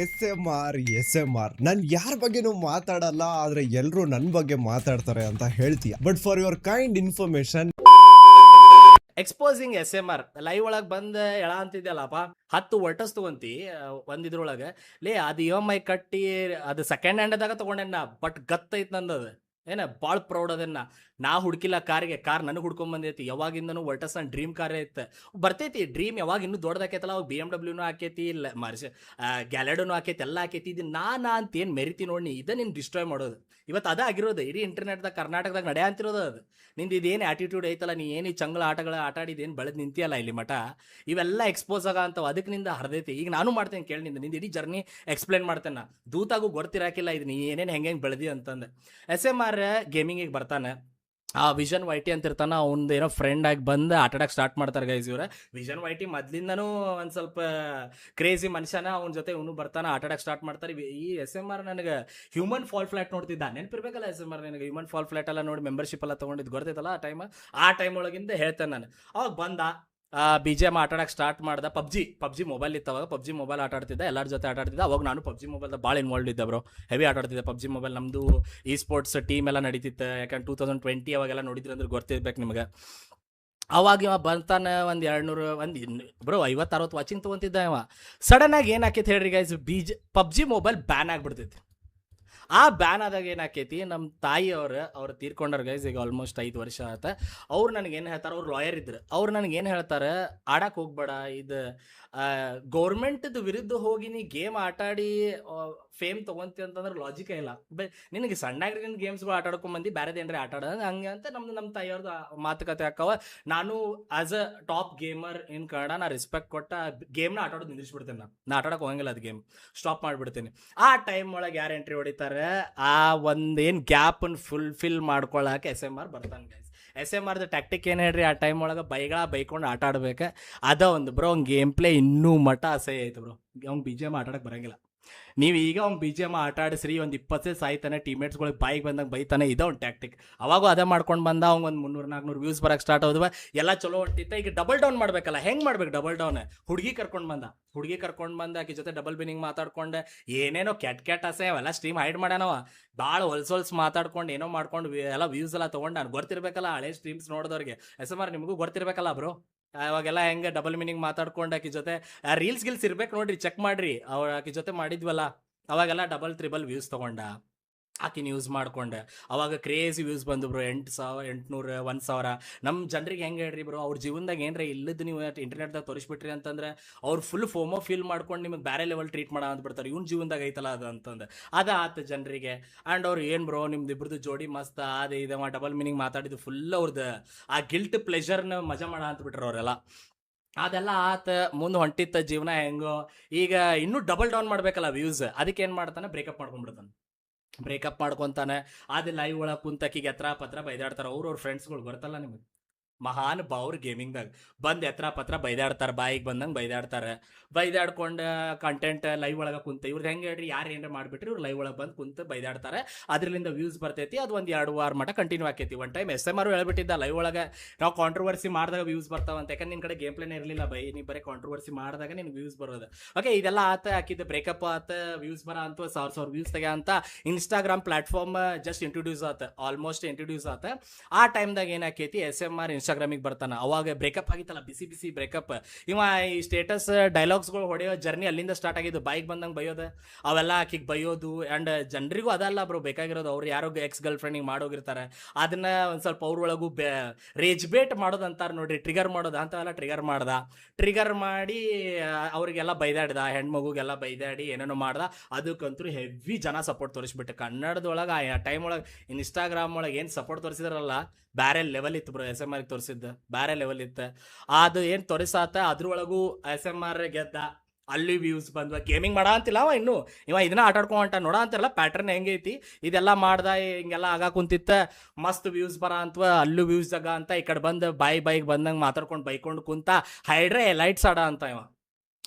S M R ನಾನು ಯಾರ ಬಗ್ಗೆನೂ ಮಾತಾಡಲ್ಲ, ಆದ್ರೆ ಎಲ್ರು ನನ್ ಬಗ್ಗೆ ಮಾತಾಡ್ತಾರೆ ಅಂತ ಹೇಳ್ತೀಯ. But for your kind information, exposing SMR live ಒಳಗೆ ಬಂದು ಎಳ ಅಂತಿದ್ಯಲ್ಲಪ್ಪ 10 ವರ್ಟಸ್ ತಗೊಂತಿ ಒಂದಿದ್ರೊಳಗೆ ಲೇ ಅದು EMI ಕಟ್ಟಿ ಅದು ಸೆಕೆಂಡ್ ಹ್ಯಾಂಡ್ದಾಗ ತಗೊಂಡೆನ್ನ. ಬಟ್ ಗತ್ತೈತ್ ನಂದದು ಏನ ಭಾಳ ಪ್ರೌಡ್ ಅದನ್ನ. ನಾ ಹುಡುಕಿಲ್ಲ ಕಾರ್ ನನಗೆ ಹುಡ್ಕೊಂಡ್ ಬಂದೈತಿ. ಯಾವಾಗಿಂದನು ವರ್ಟಸ್ ನನ್ನ ಡ್ರೀಮ್ ಕಾರ್ ಐತೆ, ಬರ್ತೈತಿ ಡ್ರೀಮ್. ಯಾವಾಗ ಇನ್ನೂ ದೊಡ್ಡದಾಕೈತಲ್ಲ ಅವಾಗ BMW ಹಾಕೈತಿ, ಇಲ್ಲ ಗ್ಯಾಲೆಡೋನು ಹಾಕೈತಿ, ಎಲ್ಲ ಹಾಕೈತಿ. ಇದು ನಾ ಅಂತ ಏನು ಮೆರಿತಿ ನೋಡಿ, ಇದೇ ನಿನ್ ಡಿಸ್ಟ್ರಾಯ್ ಮಾಡೋದು. ಇವತ್ತು ಅದೇ ಆಗಿರೋದು ಇಡೀ ಇಂಟರ್ನೆಟ್ದಾಗ ಕರ್ನಾಟಕದಾಗ ನಡೆಯ ಅಂತಿರೋದು ಅದು. ನಿಂದು ಇದೇನು ಆಟಿಟ್ಯೂಡ್ ಐತಲ್ಲ, ನೀ ಏನು ಚಂಗಳ ಆಟಗಳ ಆಟ ಆಡಿದೇನು ಬೆಳೆದು ನಿಂತಿಯಲ್ಲ ಇಲ್ಲಿ ಮಠ, ಇವೆಲ್ಲ ಎಕ್ಸ್ಪೋಸ್ ಆಗ ಅಂತವ. ಅದಕ್ಕೆ ನಿಂದ ಹರಿದೈತಿ. ಈಗ ನಾನು ಮಾಡ್ತೇನೆ ಕೇಳಿ, ನಿಂದ ಇಡೀ ಜರ್ನಿ ಎಕ್ಸ್ಪ್ಲೇನ್ ಮಾಡ್ತೇನೆ. ದೂತಾಗೂ ಗೊತ್ತಿರಾಕಿಲ್ಲ ಇದು ನೀ ಏನೇನು ಹೆಂಗೆ ಬೆಳೆದಿ ಅಂತಂದು. SMR ಗೇಮಿಂಗಿಗೆ ಬರ್ತಾನೆ. ಆ ವಿಷನ್ ವೈಟಿ ಅಂತ ಇರ್ತಾನ, ಅವ್ನದು ಏನೋ ಫ್ರೆಂಡ್ ಆಗಿ ಬಂದು ಆಟಾಡಕ್ಕೆ ಸ್ಟಾರ್ಟ್ ಮಾಡ್ತಾರೆ ಗೈಸ್ ಇವ್ರ. ವಿಷನ್ ವೈಟಿ ಮೊದ್ಲಿಂದನೂ ಒಂದು ಸ್ವಲ್ಪ ಕ್ರೇಜಿ ಮನುಷ್ಯನ, ಅವನ ಜೊತೆ ಇವನು ಬರ್ತಾನೆ, ಆಟಾಡಕ್ಕೆ ಸ್ಟಾರ್ಟ್ ಮಾಡ್ತಾರೆ. ಈ SMR ನನಗೆ ಹ್ಯೂಮನ್ ಫಾಲ್ ಫ್ಲಾಟ್ ನೋಡ್ತಿದ್ದ, ನೆನಪಿರ್ಬೇಕಲ್ಲ SMR ನನಗೆ. ಹ್ಯೂಮನ್ ಫಾಲ್ ಫ್ಲಾಟ್ ಎಲ್ಲ ನೋಡಿ ಮೆಂಬರ್ಶಿಪ್ ಎಲ್ಲ ತೊಗೊಂಡಿದ್ದು ಗೊತ್ತೈತಲ್ಲ ಆ ಟೈಮ್ ಒಳಗಿಂದ ಹೇಳ್ತೇನೆ ನಾನು. ಅವಾಗ ಬಂದ BGM ಆಟಾಡಕ್ಕೆ ಸ್ಟಾರ್ಟ್ ಮಾಡ್ದೆ. ಪಬ್ಜಿ ಮೊಬೈಲ್ ಇತ್ತವಾಗ, ಪಬ್ಜಿ ಮೊಬೈಲ್ ಆಟ ಆಡ್ತಿದ್ದೆ, ಎಲ್ಲರ ಜೊತೆ ಆಟ ಆಡ್ತಿದ್ದೆ. ಅವಾಗ ನಾನು ಪಬ್ಜಿ ಮೊಬೈಲ್ದಾಗ ಭಾಳ ಇನ್ವಾಲ್ವ್ ಇದ್ದೆ ಬ್ರೋ, ಹೆವಿ ಆಟ ಆಡ್ತಿದ್ದೆ ಪಬ್ಜಿ ಮೊಬೈಲ್. ನಮ್ಮದು ಈ ಸ್ಪೋರ್ಟ್ಸ್ ಟೀಮ್ ಎಲ್ಲ ನಡೀತಿತ್ತು, ಯಾಕಂದ್ರೆ 2020 ಅವಾಗೆಲ್ಲ ನೋಡಿದ್ರಿ ಅಂದ್ರೆ ಗೊತ್ತಿರ್ಬೇಕು ನಿಮಗೆ. ಅವಾಗ ಇವ ಬರ್ತಾನೆ, ಒಂದು 200 ಬ್ರೋ 50-60 ವಾಚಿಂಗ್ ತೊಗೊಂತಿದ್ದ ಇವ. ಸಡನ್ನಾಗಿ ಏನು ಹಾಕೈತಿ ಹೇಳ್ರಿ ಗೈಸ್, ಪಬ್ಜಿ ಮೊಬೈಲ್ ಬ್ಯಾನ್ ಆಗಿಬಿಡ್ತೈತಿ. ಆ ಬ್ಯಾನ್ ಆದಾಗ ಏನಾಕೈತಿ, ನಮ್ಮ ಅವ್ರು ತೀರ್ಕೊಂಡಾರ ಗೈಸ್, ಈಗ ಆಲ್ಮೋಸ್ಟ್ 5 ವರ್ಷ ಆತ. ಅವ್ರು ನನಗೇನು ಹೇಳ್ತಾರೆ, ಅವ್ರು ಲಾಯರ್ ಇದ್ರು, ಅವ್ರು ನನಗೇನು ಹೇಳ್ತಾರೆ, ಆಡಕ್ಕೆ ಹೋಗ್ಬೇಡ, ಇದು ಗೌರ್ಮೆಂಟ್ದು ವಿರುದ್ಧ ಹೋಗಿ ನೀ ಗೇಮ್ ಆಟಾಡಿ ಫೇಮ್ ತೊಗೊಂತಿ ಅಂತಂದ್ರೆ ಲಾಜಿಕೇ ಇಲ್ಲ. ನಿನಗೆ ಸಣ್ಣಾಗಿನ ಗೇಮ್ಸ್ಗಳು ಆಟಾಡ್ಕೊಂಬಂದು ಬೇರೆದೇನ್ರಿ ಆಟಾಡೋದು ಹಂಗೆ ಅಂತ ನಮ್ಮ ತಾಯಿಯವ್ರದ್ದು ಮಾತುಕತೆ ಹಾಕವ. ನಾನು ಆಸ್ ಅ ಟಾಪ್ ಗೇಮರ್ ಇನ್ ಕನ್ನಡ ನಾ ರೆಸ್ಪೆಕ್ಟ್ ಕೊಟ್ಟ ಗೇಮ್ನ ಆಟಾಡೋದು ನಿಲ್ಲಿಸ್ಬಿಡ್ತೇನೆ. ನಾ ಆಟಾಡಕ್ಕೆ ಹೋಗಂಗಿಲ್ಲ, ಅದು ಗೇಮ್ ಸ್ಟಾಪ್ ಮಾಡಿಬಿಡ್ತೀನಿ. ಆ ಟೈಮ್ ಒಳಗೆ ಯಾರು ಎಂಟ್ರಿ ಹೊಡಿತಾರೆ, ಆ ಒಂದೇನು ಗ್ಯಾಪನ್ನು ಫುಲ್ಫಿಲ್ ಮಾಡ್ಕೊಳಕ್ಕೆ SMR ಬರ್ತಾನೆ ಗೈಸ್. SMRದ ಟ್ಯಾಕ್ಟಿಕ್ ಏನು ಹೇಳ್ರಿ, ಆ ಟೈಮ್ ಒಳಗೆ ಬೈಕೊಂಡು ಆಟ ಆಡ್ಬೇಕು. ಅದ ಒಂದು ಬ್ರೋ, ಅವ್ನ ಗೇಮ್ ಪ್ಲೇ ಇನ್ನೂ ಮಠ ಅಸಹ್ಯ ಐತೆ ಬ್ರೋ. ಅವ್ನು BGM ಆಟಾಡಕ್ಕೆ ಬರೋಂಗಿಲ್ಲ. ನೀವು ಈಗ ಅವ್ನು BGM ಆಟ ಆಡಿಸ್ರಿ, ಒಂದು 20 ಸಾಯ್ತಾನೆ, ಟೀಮೇಟ್ಸ್ಗಳಿಗೆ ಬಾಯಿಗೆ ಬಂದಾಗ ಬೈತಾನೆ. ಇದೇ ಒಂದು ಟ್ಯಾಕ್ಟಿಕ್. ಅವಾಗೂ ಅದೇ ಮಾಡ್ಕೊಂಡು ಬಂದ. ಅವ್ನು ಒಂದು 300-400 ವ್ಯೂಸ್ ಬರೋಕ್ಕೆ ಸ್ಟಾರ್ಟ್ ಆದವ, ಎಲ್ಲ ಚಲೋ ಹೊಂಟಿತ್ತ. ಈಗ ಡಬಲ್ ಡೌನ್ ಮಾಡ್ಬೇಕಲ್ಲ, ಹೆಂಗೆ ಮಾಡ್ಬೇಕು ಡಬಲ್ ಡೌನ್? ಹುಡುಗಿ ಕರ್ಕೊಂಡು ಬಂದ ಆಕೆ ಜೊತೆ ಡಬಲ್ ಬಿನಿಂಗ್ ಮಾತಾಡ್ಕೊಂಡು ಏನೇನೋ ಕೆಟ್ಟ ಆಸೆ ಅವೆಲ್ಲ ಸ್ಟ್ರೀಮ್ ಹೈಡ್ ಮಾಡ್ಯಾನವ. ಭಾಳ ಹೊಲ್ಸೊಲ್ಸ್ ಮಾತಾಡ್ಕೊಂಡು ಏನೋ ಮಾಡ್ಕೊಂಡು ಎಲ್ಲ ವ್ಯೂಸ್ ಎಲ್ಲ ತೊಗೊಂಡು ನಾನು ಗೊತ್ತಿರ್ಬೇಕಲ್ಲ, ಹಳೆ ಸ್ಟ್ರೀಮ್ಸ್ ನೋಡಿದವ್ರಿಗೆ. SMR ನಿಮಗೂ ಗೊತ್ತಿರ್ಬೇಕಲ್ಲ ಬ್ರೋ. ಅವಾಗೆಲ್ಲ ಹೆಂಗೆ ಡಬಲ್ ಮೀನಿಂಗ್ ಮಾತಾಡ್ಕೊಂಡು ಆಕಿ ಜೊತೆ ರೀಲ್ಸ್ ಇರ್ಬೇಕು ನೋಡ್ರಿ, ಚೆಕ್ ಮಾಡ್ರಿ. ಆಕಿ ಜೊತೆ ಮಾಡಿದ್ವಲ್ಲ, ಅವಾಗೆಲ್ಲ 3 ವ್ಯೂಸ್ ತೊಗೊಂಡ ಆಕಿನ ಯೂಸ್ ಮಾಡ್ಕೊಂಡೆ. ಅವಾಗ ಕ್ರೇಜಿ ವ್ಯೂಸ್ ಬಂದು ಬ್ರೋ, 8,000, 800, 1,000. ನಮ್ಮ ಜನರಿಗೆ ಹೆಂಗೆ ಹೇಳ್ರಿ ಬ್ರೋ, ಅವ್ರ ಜೀವನದಾಗ ಏನ್ರ ಇಲ್ಲದ್ದು ನೀವು ಇಂಟರ್ನೆಟ್ದಾಗ ತೋರಿಸ್ಬಿಟ್ರಿ ಅಂತಂದ್ರೆ ಅವ್ರು ಫುಲ್ ಫೋಮೋ ಫೀಲ್ ಮಾಡ್ಕೊಂಡು ನಿಮಗೆ ಬೇರೆ ಲೆವೆಲ್ ಟ್ರೀಟ್ ಮಾಡೋ ಅಂದ್ಬಿಡ್ತಾರೆ. ಇವ್ನ ಜೀವನದಾಗ ಐತಲ್ಲ ಅದು ಅಂತಂದು. ಅದು ಆತ ಜನರಿಗೆ. ಆ್ಯಂಡ್ ಅವ್ರು ಏನು ಬ್ರೋ ನಿಮ್ದು ಇಬ್ಬರದು ಜೋಡಿ ಮಸ್ತ್ ಅದೇ ಇದೆ, ಡಬಲ್ ಮೀನಿಂಗ್ ಮಾತಾಡಿದ್ದು ಫುಲ್ ಅವ್ರದ್ದು ಆ ಗಿಲ್ಟ್ ಪ್ಲೆಜರ್ನ ಮಜಾ ಮಾಡೋ ಅಂದ್ಬಿಟ್ರೆ ಅವರೆಲ್ಲ. ಅದೆಲ್ಲ ಆತ ಮುಂದೆ ಹೊಂಟಿತ್ತ ಜೀವನ ಹೆಂಗೋ. ಈಗ ಇನ್ನೂ ಡಬಲ್ ಡೌನ್ ಮಾಡ್ಬೇಕಲ್ಲ ವ್ಯೂಸ್, ಅದಕ್ಕೆ ಏನು ಮಾಡ್ತಾನೆ, ಬ್ರೇಕಪ್ ಮಾಡ್ಕೊತಾನೆ. ಅದು ಲೈವ್ ಒಳಗೆ ಕುಂತಕಿಗೆ ಪತ್ರ ಬೈದಾಡ್ತಾರೆ. ಅವ್ರ ಫ್ರೆಂಡ್ಸ್ಗಳು ಗೊತ್ತಲ್ಲ ನಿಮಗೆ, ಮಹಾನ್ ಬಾವ್ರು ಗೇಮಿಂಗ್ದಾಗ ಬಂದು ಪತ್ರ ಬೈದಾಡ್ತಾರೆ, ಬಾಯಿಗೆ ಬಂದಂಗೆ ಬೈದಾಡ್ಕೊಂಡು ಕಂಟೆಂಟ್ ಲೈವ್ ಒಳಗೆ ಕುಂತ ಇವ್ರದ್ದು ಹೆಂಗೆ ಹೇಳ್ರಿ, ಯಾರು ಏನಾರ ಮಾಡಿಬಿಟ್ರಿ ಇವ್ರು ಲೈವ್ ಒಳಗೆ ಬಂದು ಕುಂತು ಬೈದಾಡ್ತಾರೆ. ಅದರಿಂದ ವ್ಯೂಸ್ ಬರ್ತೈತಿ. ಅದು ಒಂದು 2 ವಾರ ಮಟ್ಟ ಕಂಟಿನ್ಯೂ ಆಕೈತಿ. ಒನ್ ಟೈಮ್ SMR ಹೇಳ್ಬಿಟ್ಟಿದ್ದ, ಲೈವ್ ಒಳಗೆ ನಾವು ಕಾಂಟ್ರವರ್ಸಿ ಮಾಡಿದಾಗ ವ್ಯೂಸ್ ಬರ್ತಾವಂತ. ಯಾಕಂದ್ರೆ ನಿನ್ನ ಕಡೆ ಗೇಮ್ ಪ್ಲೇನೇ ಇರಲಿಲ್ಲ ನೀ ಬರೀ ಕಾಂಟ್ರವರ್ಸಿ ಮಾಡಿದಾಗ ನಿನ್ಗೆ ವ್ಯೂಸ್ ಬರೋದು. ಓಕೆ, ಇದೆಲ್ಲ ಹಾಕಿದ್ದು ಬ್ರೇಕಪ್ ಆತ, ವ್ಯೂಸ್ ಬರ ಅಂತ 1,000 ವ್ಯೂಸ್ ತೆಗೆ ಅಂತ Instagram platform just almost introduce ಆತ. ಆ ಟೈಮ್ದಾಗ ಏನಾಕೈತಿ, SMR ಇನ್ಸ್ಟಾಗ್ರಾಮಿಗೆ ಬರ್ತಾನೆ. ಅವಾಗ ಬ್ರೇಕಪ್ ಆಗಿತ್ತಲ್ಲ, ಬಿಸಿ ಬ್ರೇಕಪ್. ಇವ ಈ ಸ್ಟೇಟಸ್ ಡೈಲಾಗ್ಸ್ಗಳು ಹೊಡೆಯೋ ಜರ್ನಿ ಅಲ್ಲಿಂದ ಸ್ಟಾರ್ಟ್ ಆಗಿದ್ದು. ಬಾಯಿಗೆ ಬಂದಂಗೆ ಬೈಯೋದು, ಅವೆಲ್ಲ ಆಕಿಗೆ ಬೈಯೋದು. ಆ್ಯಂಡ್ ಜನರಿಗೂ ಅದಲ್ಲ ಬ್ರೋ ಬೇಕಾಗಿರೋದು, ಅವ್ರು ಯಾರೋ ಎಕ್ಸ್ ಗರ್ಲ್ ಫ್ರೆಂಡಿಗೆ ಮಾಡೋಗಿರ್ತಾರೆ, ಅದನ್ನ ಒಂದು ಸ್ವಲ್ಪ ಅವ್ರೊಳಗೂ ರೇಜ್ ಬೇಟ್ ಮಾಡೋದು ಅಂತಾರೆ ನೋಡ್ರಿ, ಟ್ರಿಗರ್ ಮಾಡೋದು ಅಂಥವೆಲ್ಲ ಟ್ರಿಗರ್ ಮಾಡಿ ಅವ್ರಿಗೆಲ್ಲ ಬೈದಾಡ್ದ, ಹೆಣ್ಮಗುಗೆಲ್ಲ ಬೈದಾಡಿ ಏನೇನೋ ಮಾಡ್ದ. ಅದಕ್ಕಂತೂ ಹೆವಿ ಜನ ಸಪೋರ್ಟ್ ತೋರಿಸ್ಬಿಟ್ಟು ಕನ್ನಡದೊಳಗೆ ಆ ಟೈಮ್ ಒಳಗೆ ಇನ್ಸ್ಟಾಗ್ರಾಮ್ ಒಳಗೆ ಏನು ಸಪೋರ್ಟ್ ತೋರಿಸಿದ್ರಲ್ಲ, ಬೇರೆ ಲೆವೆಲ್ ಇತ್ತು ಬ್ರೋ. SMR ತೋರಿಸಿದ್ದು ಬೇರೆ ಲೆವೆಲ್ ಇತ್ತು. ಅದು ಏನು ತೋರಿಸಾತ ಅದ್ರೊಳಗೂ SMR ಗೆದ್ದ. ಅಲ್ಲಿ ವ್ಯೂಸ್ ಬಂದ್ವ. ಗೇಮಿಂಗ್ ಮಾಡ ಅಂತಿಲ್ಲ ಇವ ಇದನ್ನ ಆಟಾಡ್ಕೊಂಡ ನೋಡ ಅಂತಿರಲ್ಲ ಪ್ಯಾಟರ್ನ್ ಹೆಂಗೈತಿ. ಇದೆಲ್ಲ ಮಾಡ್ದ ಹಿಂಗೆಲ್ಲ ಆಗ ಕುಂತಿತ್ತ, ಮಸ್ತ್ ವ್ಯೂಸ್ ಬರ ಅಂತವ. ಅಲ್ಲೂ ವ್ಯೂಸ್ ಆಗ ಅಂತ ಈ ಕಡೆ ಬಂದು ಬಾಯಿಗೆ ಬಂದಂಗೆ ಮಾತಾಡ್ಕೊಂಡು ಬೈಕೊಂಡು ಕುಂತ ಹೈಡ್ರೆ ಲೈಟ್ಸ್ ಆಡ ಅಂತ ಇವ.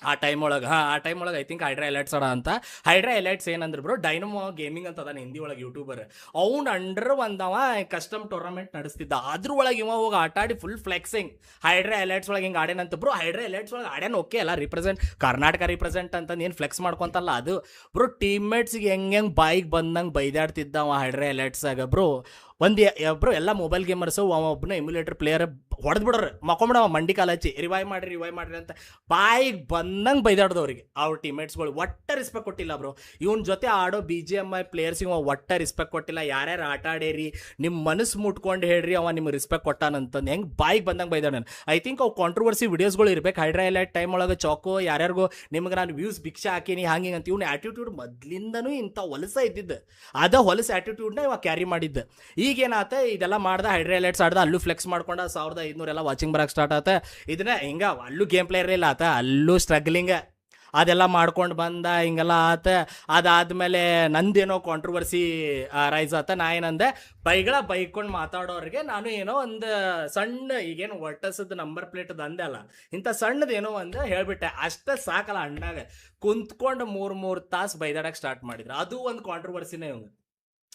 ಆ ಟೈಮ್ ಒಳಗೆ ಐ ಥಿಂಕ್ ಹೈಡ್ರಾ ಎಲೈಟ್ಸ್ ಅಂತ. ಹೈಡ್ರಾ ಎಲೈಟ್ಸ್ ಏನಂದ್ರೆ ಬ್ರೋ ಡೈನಮೋ ಗೇಮಿಂಗ್ ಅಂತ ಅದಾನ ಹಿಂದಿ ಒಳಗೆ ಯೂಟ್ಯೂಬರ್. ಅವ್ನು ಅಂಡರ್ ಒಂದವ ಕಸ್ಟಮ್ ಟೂರ್ನಮೆಂಟ್ ನಡೆಸ್ತಿದ್ದ, ಅದ್ರ ಒಳಗೆ ಇವ ಹೋಗಿ ಆಟ ಆಡಿ ಫುಲ್ ಫ್ಲೆಕ್ಸಿಂಗ್ ಹೈಡ್ರಾ ಎಲೈಟ್ಸ್ ಒಳಗೆ ಹಿಂಗೆ ಆಡ್ಯಾನಂತ ಬ್ರೋ. ಹೈಡ್ರಾ ಎಲೈಟ್ಸ್ ಒಳಗೆ ಆಡ್ಯಾನ ಓಕೆ ಅಲ್ಲ, ಕರ್ನಾಟಕ ರಿಪ್ರೆಸೆಂಟ್ ಅಂತಂದು ಏನು ಫ್ಲೆಕ್ಸ್ ಮಾಡ್ಕೊಂತಲ್ಲ ಅದು ಬ್ರೋ. ಟೀಮ್ಮೇಟ್ಸ್ಗೆ ಹೆಂಗೆ ಬಾಯಿಗೆ ಬಂದಂಗೆ ಬೈದಾಡ್ತಿದ್ದ ಅವ ಹೈಡ್ರಾ ಎಲೈಟ್ಸಾಗ ಬ್ರೋ. ಬ್ರೋ ಎಲ್ಲ ಮೊಬೈಲ್ ಗೇಮರ್ಸು ಒಬ್ಬನ ಎಮ್ಯುಲೇಟರ್ ಪ್ಲೇಯರ್ ಹೊಡೆದ್ ಬಿಡೋರು, ಮಕ್ಕೊಂಬಿಡವ ಮಂಡಿ ಕಾಲ ಹಚ್ಚಿ ರಿವೈವ್ ಮಾಡ್ರಿ ಅಂತ ಬಾಯಿಗೆ ಬಂದಂಗೆ ಬೈದಾಡ್ದವ್ರಿಗೆ ಅವ್ರ ಟೀಮ್ಮೇಟ್ಸ್ಗಳು. ಒಟ್ಟ ರೆಸ್ಪೆಕ್ಟ್ ಕೊಟ್ಟಿಲ್ಲ ಬ್ರೋ. ಇವನ್ ಜೊತೆ ಆಡೋ BGMI ಪ್ಲೇಯರ್ಸಿಗೆ ಒಟ್ಟ ರೆಸ್ಪೆಕ್ಟ್ ಕೊಟ್ಟಿಲ್ಲ. ಯಾರ್ಯಾರು ಆಟ ಆಡೇರಿ ನಿಮ್ಮ ಮನಸ್ಸು ಮುಟ್ಕೊಂಡು ಹೇಳ್ರಿ ಅವ ನಿಮ್ಗೆ ರೆಸ್ಪೆಕ್ಟ್ ಕೊಟ್ಟಾನಂತಂದು ಹೆಂಗೆ ಬಾಯಿಗೆ ಬಂದಂಗೆ ಬೈದಾಡ. ಐ ಥಿಂಕ್ ಅವು ಕಾಂಟ್ರವರ್ಸಿ ವಿಡಿಯೋಸ್ಗಳು ಇರ್ಬೇಕು. ಹೈಡ್ರಾ ಎಲೈಟ್ ಟೈಮ್ ಒಳಗೆ ಚಾಕೋ ಯಾರ್ಯಾರಿಗೋ ನಿಮ್ಗೆ ನಾನು ವ್ಯೂಸ್ ಭಿಕ್ಷೆ ಹಾಕೀನಿ ಹಂಗೆ ಅಂತ. ಇವ್ನ ಆ್ಯಟಿಟ್ಯೂಡ್ ಮೊದ್ಲಿಂದನೂ ಇಂಥ ಹೊಲಸ ಇದ್ದಿದ್ದು, ಅದ ಹೊಲಸ ಆ್ಯಟಿಟ್ಯೂಡ್ನ ಇವಾಗ ಕ್ಯಾರಿ ಮಾಡಿದ್ದು. ಈಗೇನಾತ ಇದೆಲ್ಲ ಮಾಡ್ದ ಹೈಡ್ರಾ ಎಲೈಟ್ಸ್ ಆಡ್ದ, ಅಲ್ಲೂ ಫ್ಲೆಕ್ಸ್ ಮಾಡ್ಕೊಂಡ 1500 ಎಲ್ಲ ವಾಚಿಂಗ್ ಬರಕ್ಕೆ ಸ್ಟಾರ್ಟ್ ಆತ. ಇದನ್ನ ಹಿಂಗ ಅಲ್ಲೂ ಗೇಮ್ ಪ್ಲೇ ಇರಲಿಲ್ಲ ಆತ, ಅಲ್ಲೂ ಸ್ಟ್ರಗ್ಲಿಂಗ್ ಅದೆಲ್ಲ ಮಾಡ್ಕೊಂಡು ಬಂದ, ಹಿಂಗೆಲ್ಲ ಆತ. ಅದಾದ್ಮೇಲೆ ನಂದೇನೋ ಕಾಂಟ್ರವರ್ಸಿ ರೈಸ್ ಆತ. ನಾ ಏನಂದೆ ಬೈಕೊಂಡು ಮಾತಾಡೋರಿಗೆ ನಾನು ಏನೋ ಒಂದು ಸಣ್ಣ ಈಗೇನು ಒಟ್ಟಸದ ನಂಬರ್ ಪ್ಲೇಟ್ ಅಂದೆ ಅಲ್ಲ, ಇಂಥ ಸಣ್ಣದ ಏನೋ ಒಂದು ಹೇಳ್ಬಿಟ್ಟೆ ಅಷ್ಟೇ ಸಾಕಲ್ಲ. ಅಣ್ಣಾಗ ಕುಂತ್ಕೊಂಡು 3 ತಾಸು ಬೈದಾಡಕ್ಕೆ ಸ್ಟಾರ್ಟ್ ಮಾಡಿದ್ರು. ಅದು ಒಂದು ಕಾಂಟ್ರವರ್ಸಿನೇ ಇವಂಗ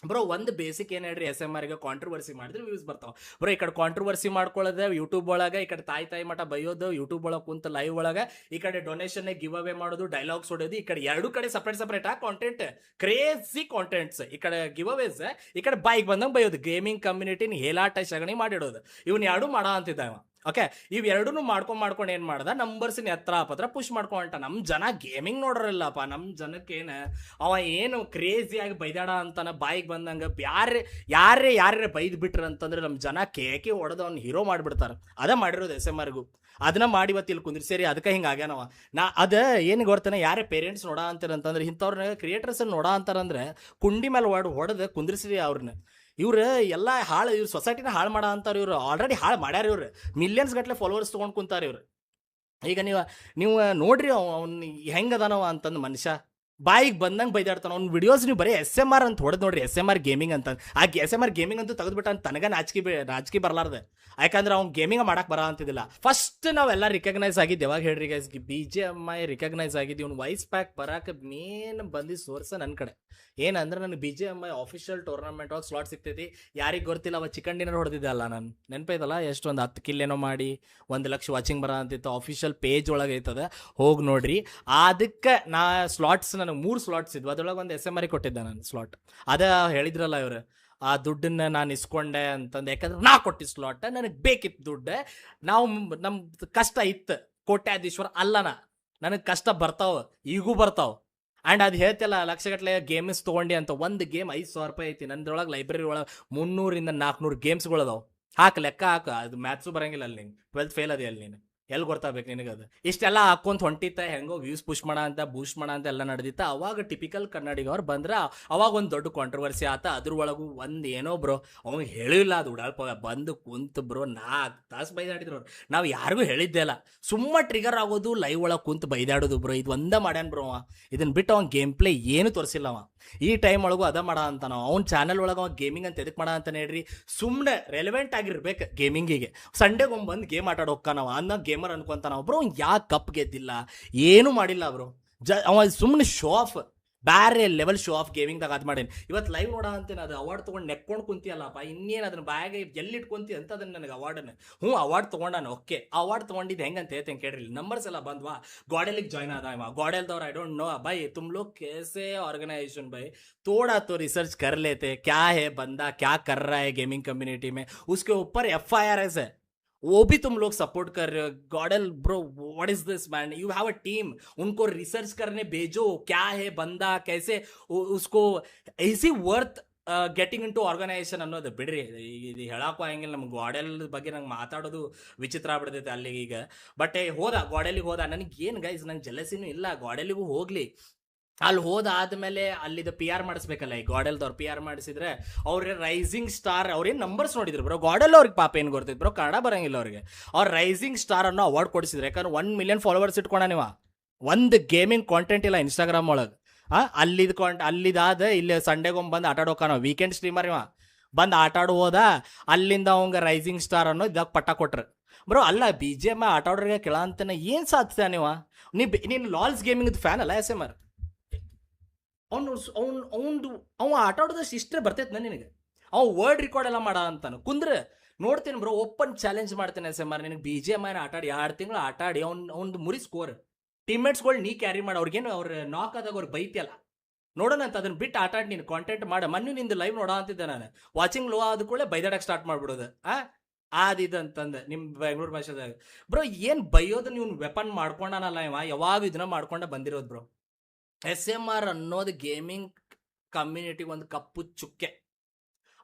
ಬ್ರೋ. ಒಂದು ಬೇಸಿಕ್ ಏನು ಹೇಳ್ರಿ, SMRಗೆ ಕಾಂಟ್ರವರ್ಸಿ ಮಾಡಿದ್ರೆ ವ್ಯೂಸ್ ಬರ್ತಾವೆ ಬ್ರೋ. ಈ ಕಡೆ ಕಾಂಟ್ರವರ್ಸಿ ಮಾಡ್ಕೊಳ್ಳೋದು ಯೂಟ್ಯೂಬ್ ಒಳಗೆ, ಈ ಕಡೆ ತಾಯಿ ಮಠ ಬೈಯೋದು ಯೂಟ್ಯೂಬ್ ಒಳಗೆ ಕುಂತ ಲೈವ್ ಒಳಗೆ, ಈ ಕಡೆ ಡೊನೇಷನ್ ಗಿವ್ ಅವೇ ಮಾಡೋದು, ಡೈಲಾಗ್ಸ್ ಹೊಡೋದು. ಈ ಕಡೆ ಎರಡು ಕಡೆ ಸಪ್ರೇಟ್ ಕಾಂಟೆಂಟ್, ಕ್ರೇಜಿ ಕಾಂಟೆಂಟ್ಸ್. ಈ ಕಡೆ ಗಿವ್ ಅವೇಸ್, ಈ ಕಡೆ ಬೈಕ್ ಬಂದಂಗೆ ಬೈಯೋದು, ಗೇಮಿಂಗ್ ಕಮ್ಯುನಿಟಿನ ಹೇಲಾಟ ಶಗಣಿ ಮಾಡಿಡೋದು. ಇವನ್ ಎರಡು ಮಾಡೋ ಅಂತಿದ್ದ ಇವ. ಓಕೆ, ಇವೆರಡೂ ಮಾಡ್ಕೊಂಡು ಏನು ಮಾಡ್ದ, ನಂಬರ್ಸಿನ ಎತ್ತರ ಪುಷ್ ಮಾಡ್ಕೊಂಡ. ನಮ್ಮ ಜನ ಗೇಮಿಂಗ್ ನೋಡ್ರಲ್ಲಪ್ಪ, ನಮ್ಮ ಜನಕ್ಕೇನು ಅವ ಏನು ಕ್ರೇಜಿಯಾಗಿ ಬೈದಾಡ ಅಂತಾನ ಬಾಯಿಗೆ ಬಂದಂಗೆ. ಯಾರೇ ಬೈದ್ ಬಿಟ್ರ ಅಂತಂದ್ರೆ ನಮ್ಮ ಜನ ಕೇಕೆ ಹೊಡೆದು ಅವ್ನು ಹೀರೋ ಮಾಡಿಬಿಡ್ತಾರೆ. ಅದ ಮಾಡಿರೋದು SMRಗೂ. ಅದನ್ನ ಮಾಡಿ ಇವತ್ತು ಇಲ್ಲಿ ಕುಂದ್ರಿ ಸೇರಿ ಅದಕ್ಕೆ ಹಿಂಗೆ ಆಗ್ಯಾನವ. ಏನು ಗೊತ್ತಾನೆ, ಯಾರೇ ಪೇರೆಂಟ್ಸ್ ನೋಡ ಅಂತಾರಂತಂದ್ರೆ ಇಂಥವ್ರನ್ನ ಕ್ರಿಯೇಟರ್ಸ್ ನೋಡ ಅಂತಾರಂದ್ರೆ ಕುಂಡಿ ಮೇಲೆ ಹೊಡೆದು ಕುಂದ್ರಿಸ್ರಿ ಅವ್ರನ್ನ. ಇವ್ರು ಎಲ್ಲ ಇವ್ರು ಸೊಸೈಟಿನ ಹಾಳು ಮಾಡೋ ಅಂತಾರೆ. ಇವ್ರು ಆಲ್ರೆಡಿ ಹಾಳು ಮಾಡ್ಯಾರ. ಇವ್ರು ಮಿಲಿಯನ್ಸ್ ಗಟ್ಟಲೆ ಫಾಲೋವರ್ಸ್ ತೊಗೊಂಡು ಕುಂತಾರೆ ಇವ್ರು. ಈಗ ನೀವು ನೋಡ್ರಿ ಅವ್ನು ಹೆಂಗದಾನವ ಅಂತಂದು ಮನುಷ್ಯ ಬಾಯಿಗೆ ಬಂದಂಗೆ ಬೈದಾಡ್ತಾನೆ. ಅವ್ನ ವಿಡಿಯೋಸ್ ನೀವು ಬರೀ SMR ಅಂತ ಹೊಡೆದು ನೋಡ್ರಿ, SMR ಗೇಮಿಂಗ್ ಅಂತ. ಆ SMR ಗೇಮಿಂಗ್ ಅಂತೂ ತೆಗೆದ್ಬಿಟ್ಟ ಅಂತ ತನಗ ನಾಚಿಕೆ ಬರಲಾರ್ದೆ. ಯಾಕಂದ್ರೆ ಅವ್ನು ಗೇಮಿಂಗ್ ಮಾಡಕ್ಕೆ ಬರ ಅಂತಿದ್ದಿಲ್ಲ. ಫಸ್ಟ್ ನಾವೆಲ್ಲ ರಿಕಗ್ನೈಸ್ ಆಗಿದ್ದು ಯಾವಾಗ ಹೇಳ್ರಿ ಗೈಸ್, BGMI ರಿಕಗ್ನೈಸ್ ಆಗಿದ್ದು. ಇವ್ನು ವಾಯ್ಸ್ ಪ್ಯಾಕ್ ಬರಕ್ಕೆ ಮೇನ್ ಬಂದಿದ್ದ ಸೋರ್ಸ್ ನನ್ನ ಕಡೆ ಏನಂದ್ರೆ, ನನಗೆ BGMI ಆಫಿಷಿಯಲ್ ಟೂರ್ನಮೆಂಟ್ ಒಳಗೆ ಸ್ಲಾಟ್ ಸಿಗ್ತೈತಿ. ಯಾರಿಗೆ ಗೊತ್ತಿಲ್ಲ, ಅವ ಚಿಕನ್ ಡಿನ್ನರ್ ಹೊಡೆದಿದ್ದೆ ಅಲ್ಲ ನಾನು, ನೆನಪೈತಲ್ಲ. ಎಷ್ಟು ಒಂದು 10 ಕಿಲ್ ಏನೋ ಮಾಡಿ 1 ಲಕ್ಷ ವಾಚಿಂಗ್ ಬರ ಅಂತಿತ್ತು. ಆಫಿಷಿಯಲ್ ಪೇಜ್ ಒಳಗೆ ಐತದ, ಹೋಗಿ ನೋಡ್ರಿ. ಅದಕ್ಕೆ ನಾ ಸ್ಲಾಟ್ಸ್ ನನಗೆ 3 ಸ್ಲಾಟ್ಸ್ ಇದ್ವು, ಅದ್ರೊಳಗೆ ಒಂದು SMR ಕೊಟ್ಟಿದ್ದೆ ನಾನು ಸ್ಲಾಟ್. ಅದ ಹೇಳಿದ್ರಲ್ಲ ಇವರು, ಆ ದುಡ್ಡನ್ನ ನಾನು ಇಸ್ಕೊಂಡೆ ಅಂತಂದು. ಯಾಕಂದ್ರೆ ನಾ ಕೊಟ್ಟಿದ್ದ ಸ್ಲಾಟ್ ನನಗೆ ಬೇಕಿತ್ತು ದುಡ್ಡು. ನಮ್ದು ಕಷ್ಟ ಇತ್ತು, ಕೋಟ್ಯಾಧೀಶ್ವರ ಅಲ್ಲನ, ನನಗೆ ಕಷ್ಟ ಬರ್ತಾವ, ಈಗೂ ಬರ್ತಾವ. ಆ್ಯಂಡ್ ಅದು ಹೇಳ್ತಿಲ್ಲ ಲಕ್ಷಗಟ್ಟಲೆ ಗೇಮ್ಸ್ ತೊಗೊಂಡು ಅಂತ. ಒಂದು ಗೇಮ್ 5,000 ರೂಪಾಯಿ ಐತಿ ನಂದ್ರೊಳಗೆ. ಲೈಬ್ರರಿ ಒಳಗೆ 300 ಇಂದ 400 ಗೇಮ್ಸ್ಗಳು ಅದಾವೆ. ಲೆಕ್ಕ ಹಾಕು, ಅದು ಮ್ಯಾಥ್ಸು ಬರಂಗಿಲ್ಲ ಅಲ್ಲಿ. ನೀನು 12th ಫೇಲ್ ಅದೇ ಅಲ್ಲಿ. ನೀನು ಎಲ್ಲಿ ಗೊತ್ತಾಗಬೇಕು ನಿನಗದು. ಇಷ್ಟೆಲ್ಲ ಹಾಕೊಂತ ಹೊಂಟಿತ್ತ, ಹೆಂಗೋ ವ್ಯೂಸ್ ಪುಷ್ ಮಾಡ ಅಂತ ಬೂಸ್ಟ್ ಮಾಡ ಅಂತ ಎಲ್ಲ ನಡೆದಿತ್ತ. ಅವಾಗ ಟಿಪಿಕಲ್ ಕನ್ನಡಿಗವ್ರು ಬಂದ್ರೆ ಅವಾಗ ಒಂದು ದೊಡ್ಡ ಕಾಂಟ್ರವರ್ಸಿ ಆತ. ಅದ್ರೊಳಗೂ ಒಂದು ಏನೋ ಬ್ರೋ ಅವ್ನಿಗೆ ಹೇಳಿಲ್ಲ, ಅದು ಉಡಾಳ್ಪ ಬಂದು ಕುಂತು ಬ್ರೋ 4 ತಾಸು ಬೈದಾಡಿದ್ರು ಅವ್ರು. ನಾವು ಯಾರಿಗೂ ಹೇಳಿದ್ದೆ ಇಲ್ಲ, ಸುಮ್ಮ ಟ್ರಿಗರ್ ಆಗೋದು, ಲೈವ್ ಒಳಗೆ ಕುಂತು ಬೈದಾಡೋದು ಬ್ರೋ. ಇದು ಒಂದೇ ಮಾಡ್ಯಾನ ಬ್ರೋ ಅವ. ಇದನ್ನ ಬಿಟ್ಟು ಅವ್ನು ಗೇಮ್ ಪ್ಲೇ ಏನು ತೋರಿಸಿಲ್ಲ ಅವ. ಈ ಟೈಮ್ ಒಳಗೂ ಅದ ಮಾಡ ಅಂತ ನಾವು ಅವ್ನ ಚಾನಲ್ ಒಳಗೆ ಅವ ಗೇಮಿಂಗ್ ಅಂತ ಎದಕ್ಕೆ ಮಾಡ ಅಂತಾನೆ ಹೇಳ್ರಿ, ಸುಮ್ಮನೆ ರೆಲೆವೆಂಟ್ ಆಗಿರ್ಬೇಕು ಗೇಮಿಂಗಿಗೆ. ಸಂಡೇಗೆ ಬಂದು ಗೇಮ್ ಆಟಾಡೋ ನಾವು ಅನ್ನೋ ಗೇಮರ್ ಅನ್ಕೊಂತ ನಾವು ಬ್ರೋ. ಯಾಕೆ ಕಪ್ ಗೆದ್ದಿಲ್ಲ, ಏನೂ ಮಾಡಿಲ್ಲ ಬ್ರೋ. ಅವ ಸುಮ್ಮನೆ ಶೋ ಆಫ್, ಬೇರೆ ಲೆವೆಲ್ ಶೋ ಆಫ್ ಗೇಮಿಂಗ್ದಾಗ ಅದು ಮಾಡೇನಿ. ಇವತ್ತು ಲೈವ್ ನೋಡ ಅಂತೇನೆ, ಅದು ಅವಾರ್ಡ್ ತೊಗೊಂಡು ನೆಕ್ಕೊಂಡು ಕುಂತಿಯಲ್ಲಪ್ಪ, ಇನ್ನೇನು ಅದನ್ನ ಬ್ಯಾಗೆ ಎಲ್ಲಿ ಇಟ್ಕೊಂತಿ ಅಂತ ಅದನ್ನ ನನಗೆ ಅವಾರ್ಡನ್ನು. ಅವಾರ್ಡ್ ತೊಗೊಂಡಾನು. ಓಕೆ, ಅವಾರ್ಡ್ ತೊಗೊಂಡಿದ್ದು ಹೆಂಗೆ ಅಂತ ಹೇಳ್ತೇನೆ ಕೇಳ್ರಿ. ನಂಬರ್ಸ್ ಎಲ್ಲ ಬಂದ್ವಾ, ಗಾಡೆಲಿಗೆ ಜಾಯ್ನ್ ಆದ ಇವ. ಗಾಡೆಲ್ದವ್ರು ಐ ಡೋಂಟ್ ನೋ भाई, तुम लोग कैसे ऑर्गेनाइजेशन भाई, थोड़ा तो रिसर्च कर लेते, क्या है बंदा क्या कर रहा है गेमिंग कम्युनिटी में, उसके ऊपर FIRs है, वो भी तुम लोग सपोर्ट कर रहे हो. Godl bro, what is this man, you have a team, उनको रिसर्च करने भेजो, क्या है बंदा, कैसे उसको इसी worth getting into organisation ಅನ್ನೋದು ಬಿಡ್ರಿ. ಇದು ಹೇಳಕ್ಕೂ ಹಂಗಿಲ್ಲ. ನಮ್ಗೆ ಗಾಡೆಲ್ ಬಗ್ಗೆ ನಂಗೆ ಮಾತಾಡೋದು ವಿಚಿತ್ರ ಆಗ್ಬಿಡ್ತೈತೆ ಅಲ್ಲಿಗೆ ಈಗ. ಬಟ್ ಗಾಡೆಲಿಗೆ ಹೋದ, ನನಗೆ ಏನು ಗೈಸ್, ನಂಗೆ ಜಲಸಿನೂ ಇಲ್ಲ. ಗಾಡೆಲಿಗೂ ಹೋಗ್ಲಿ, ಅಲ್ಲಿ ಹೋದಾದ್ಮೇಲೆ ಅಲ್ಲಿದ PR ಮಾಡಿಸ್ಬೇಕಲ್ಲ. ಈ ಗಾಡೆಲ್ದವ್ರು PR ಮಾಡಿಸಿದ್ರೆ ಅವ್ರಿಗೆ ರೈಸಿಂಗ್ ಸ್ಟಾರ್, ಅವ್ರೇನು ನಂಬರ್ಸ್ ನೋಡಿದ್ರು ಬ್ರೋ. ಗಾಡೆಲ್ ಅವ್ರಿಗೆ ಪಾಪ ಏನು ಗೊತ್ತಿತ್ತು ಬ್ರೋ, ಕನ್ನಡ ಬರಂಗಿಲ್ಲ ಅವ್ರಿಗೆ. ಅವ್ರು ರೈಸಿಂಗ್ ಸ್ಟಾರ್ ಅನ್ನೋ ಅವಾರ್ಡ್ ಕೊಡಿಸಿದ್ರು. ಯಾಕಂದ್ರೆ 1 ಮಿಲಿಯನ್ ಫಾಲೋವರ್ಸ್ ಇಟ್ಕೊಂಡ ನೀವು. ಒಂದು ಗೇಮಿಂಗ್ ಕಾಂಟೆಂಟ್ ಇಲ್ಲ ಇನ್ಸ್ಟಾಗ್ರಾಮ್ ಒಳಗೆ. ಅಲ್ಲಿದಾದ ಇಲ್ಲಿ ಸಂಡೇಗೊಮ್ಮೆ ಬಂದು ಆಟಾಡೋಕ ನಾವು ವೀಕೆಂಡ್ ಸ್ಟ್ರೀಮರ್ ಇವ ಬಂದು ಆಟಾಡು ಹೋದ. ಅಲ್ಲಿಂದ ಅವಂಗ ರೈಸಿಂಗ್ ಸ್ಟಾರ್ ಅನ್ನೋ ಇದಾಗ ಪಟ್ಟ ಕೊಟ್ರು. ಬ್ರೋ ಅಲ್ಲ ಬಿ ಜಿ ಎಮ್ ಆಟ ಆಡೋರಿಗೆ ಕೇಳ ಅಂತಾನೆ ಏನು ಸಾಧ್ಯ ನೀನು ಲಾಲ್ಸ್ ಗೇಮಿಂಗ್ ಫ್ಯಾನ್ ಅಲ್ಲ ಎಸ್ ಎಮ್ ಆರ್. ಅವ ಆಟ ಆಡೋದಷ್ಟು ಇಷ್ಟೇ ಬರ್ತೈತೆ ನಿನಗೆ. ಅವ ವರ್ಲ್ಡ್ ರೆಕಾರ್ಡ್ ಎಲ್ಲ ಮಾಡ ಅಂತಾನು ಕುಂದ್ರೆ ನೋಡ್ತೀನಿ ಬ್ರೋ, ಓಪನ್ ಚಾಲೆಂಜ್ ಮಾಡ್ತೇನೆ ಎಸ್ ಎಮ್ ಆರ್. ನಿನಗೆ ಬಿ ಜಿ ಎಮ್ ಆಟ ಆಡಿ 2 ತಿಂಗಳು ಆಟ ಆಡಿ ಅವ್ನು ಮುರಿ ಸ್ಕೋರ್ ಟೀಮ್ಮೇಟ್ಸ್ಗಳು ನೀ ಕ್ಯಾರಿ ಮಾಡಿ ಅವ್ರಿಗೇನು ಅವ್ರು ನಾಕ್ ಆದಾಗ ಅವ್ರು ಬೈತಿಯಲ್ಲ ನೋಡೋಣ ಅಂತ ಅದನ್ನ ಬಿಟ್ಟು ಆಟ ಆಡಿ ನೀನು ಕಾಂಟೆಂಟ್ ಮಾಡ. ಮೊನ್ನೆ ನಿಂದು ಲೈವ್ ನೋಡೋ ಅಂತಿದ್ದೆ ನಾನು, ವಾಚಿಂಗ್ ಲೋ ಆದ ಕೂಡಲೇ ಬೈದಾಡಕ್ಕೆ ಸ್ಟಾರ್ಟ್ ಮಾಡ್ಬಿಡೋದು ಆದಿದಂತಂದು ನಿಮ್ಮ ಬೆಂಗಳೂರು ಭಾಷೆದಾಗ. ಬ್ರೋ ಏನು ಬೈಯೋದು ನೀವು ವೆಪನ್ ಮಾಡ್ಕೊಂಡನಲ್ಲ ಇವ, ಯಾವಾಗ ಇದನ್ನ ಮಾಡ್ಕೊಂಡ ಬಂದಿರೋದು ಬ್ರೋ. ಎಸ್ ಎಮ್ ಆರ್ ಅನ್ನೋದು ಗೇಮಿಂಗ್ ಕಮ್ಯುನಿಟಿಗೆ ಒಂದು ಕಪ್ಪು ಚುಕ್ಕೆ.